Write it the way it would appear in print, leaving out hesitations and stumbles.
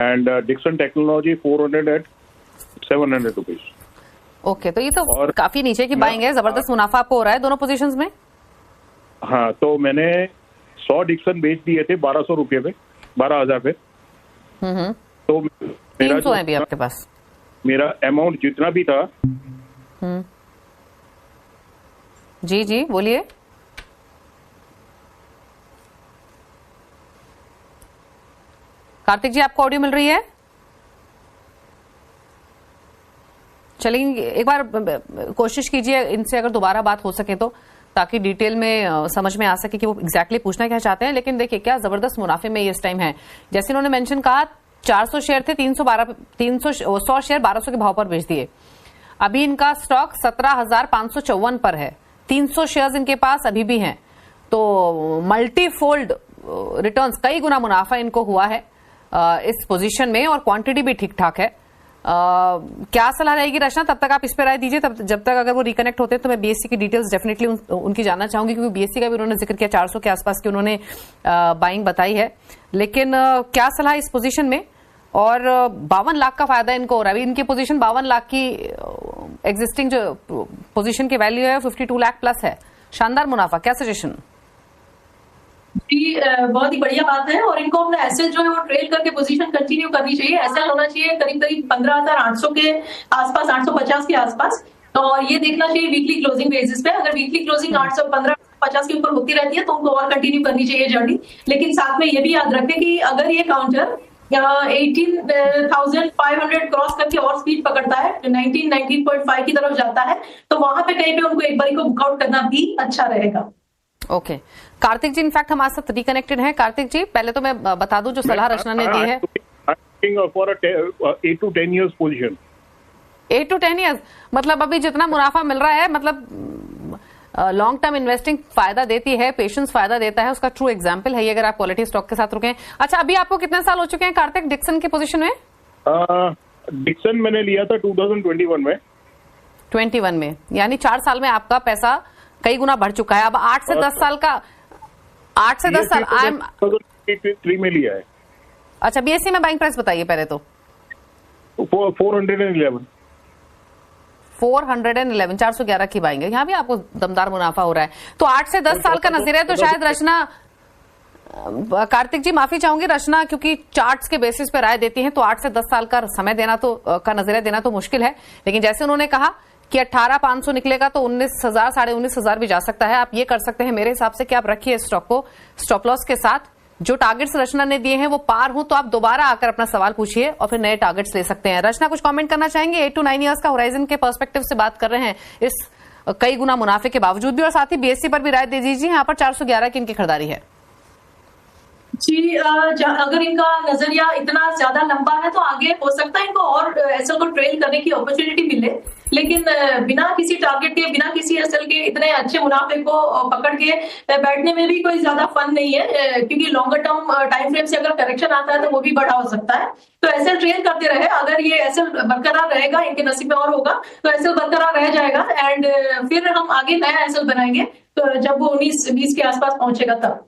And Dixon technology 400 at 700 rupees. Okay, तो ये तो काफी नीचे की बाइंग है, जबरदस्त मुनाफा आपको हो रहा है दोनों पोजीशंस में। हाँ, तो मैंने 100 डिक्सन बेच दिए थे 1200 रुपये पे, 12,000 पे। तो 300 है भी आपके पास। मेरा अमाउंट जितना भी था। जी जी बोलिए। कार्तिक जी, आपको ऑडियो मिल रही है? चलिए एक बार कोशिश कीजिए इनसे, अगर दोबारा बात हो सके तो, ताकि डिटेल में समझ में आ सके कि वो एग्जैक्टली पूछना क्या चाहते हैं। लेकिन देखिए क्या जबरदस्त मुनाफे में ये इस टाइम है। जैसे उन्होंने मेंशन कहा 400 शेयर थे, 100 शेयर 1200 के भाव पर बेच दिए। अभी इनका स्टॉक 17,554 पर है। 300 शेयर्स इनके पास अभी भी हैं। तो मल्टीफोल्ड रिटर्न्स, कई गुना मुनाफा इनको हुआ है इस पोजीशन में, और क्वांटिटी भी ठीक ठाक है। क्या सलाह रहेगी रचना? तब तक आप इस पे राय दीजिए। तब जब तक अगर वो रिकनेक्ट होते हैं तो मैं बीएससी की डिटेल्स डेफिनेटली उनकी जानना चाहूंगी, क्योंकि बीएससी का भी उन्होंने जिक्र किया 400 के आसपास की उन्होंने बाइंग बताई है। लेकिन क्या सलाह इस पोजीशन में? और 52 लाख का फायदा इनको हो रहा है। इनकी पोजीशन 52 लाख की एग्जिस्टिंग जो पोजीशन की वैल्यू है 52 लाख प्लस है। शानदार मुनाफा, क्या सजेशन? जी, बहुत ही बढ़िया बात है। और इनको अपना एसेट जो है वो ट्रेड करके पोजीशन कंटिन्यू करनी चाहिए। एसेट होना चाहिए करीब करीब 15,800 के आसपास, 850 के आसपास। और ये देखना चाहिए वीकली क्लोजिंग बेसिस पे। अगर वीकली क्लोजिंग 815-50 के ऊपर होती रहती है तो उनको और कंटिन्यू करनी चाहिए जर्नी। लेकिन साथ में ये भी याद रखें कि अगर ये काउंटर 18,500 क्रॉस करके और स्पीड पकड़ता है, 19.5 की तरफ जाता है, तो वहां पे कहीं पे उनको एक बार को बुकआउट करना भी अच्छा रहेगा। ओके, कार्तिक जी इनफैक्ट हमारे साथ रिकनेक्टेड हैं। कार्तिक जी, पहले तो मैं बता दूं जो सलाह रचना ने दी है। 8 to 10 years position. 8 to 10 years मतलब अभी जितना मुनाफा मिल रहा है, मतलब लॉन्ग टर्म इन्वेस्टिंग फायदा देती है, पेशेंस फायदा देता है, उसका ट्रू एग्जांपल है ये, अगर आप क्वालिटी स्टॉक के साथ रुके। अच्छा, अभी आपको कितने साल हो चुके हैं कार्तिक डिक्सन के पोजीशन में? डिक्सन मैंने लिया था 2021 में। 21 में, यानी 4 साल में आपका पैसा कई गुना बढ़ चुका है। अब 8 से 10 साल का, 8 से 10 साल 3 में लिया है। अच्छा, बीएससी में बाइंग प्राइस बताइए पहले तो। 411 411 की बाइंग है। यहाँ भी आपको दमदार मुनाफा हो रहा है। तो 8 से 10 साल का नजरिया तो शायद रचना, कार्तिक जी माफी चाहूंगी रचना, क्योंकि चार्ट्स के बेसिस पे राय देती हैं, तो 8 से 10 साल का समय देना तो, का नजरिया देना तो मुश्किल है। लेकिन जैसे उन्होंने कहा कि 18,500 निकलेगा तो 19,000, 19,500 भी जा सकता है। आप ये कर सकते हैं मेरे हिसाब से कि आप रखिए स्टॉक को स्टॉप लॉस के साथ। जो टारगेट्स रचना ने दिए हैं वो पार हो तो आप दोबारा आकर अपना सवाल पूछिए और फिर नए टारगेट्स ले सकते हैं। रचना कुछ कमेंट करना चाहेंगे? 8 to 9 ईयर्स का होराइजन के पर्सपेक्टिव से बात कर रहे हैं इस कई गुना मुनाफे के बावजूद भी, और साथ ही बीएससी पर भी राय दे दीजिए। यहाँ पर 411 की इनकी खरीदारी है। जी, अगर इनका नजरिया इतना ज्यादा लंबा है तो आगे हो सकता है इनको और एसएल को ट्रेल करने की अपॉर्चुनिटी मिले। लेकिन बिना किसी टारगेट के, बिना किसी एसएल के इतने अच्छे मुनाफे को पकड़ के बैठने में भी कोई ज्यादा फन नहीं है, क्योंकि लॉन्गर टर्म टाइम फ्रेम से अगर करेक्शन आता है तो वो भी बढ़ा हो सकता है। तो एसएल ट्रेल करते रहे। अगर ये एसएल बरकरार रहेगा, इनके नसीब में और होगा तो एसएल बरकरार रह जाएगा। एंड फिर हम आगे नया एसएल बनाएंगे तो जब वो 19-20 के आसपास पहुंचेगा तब।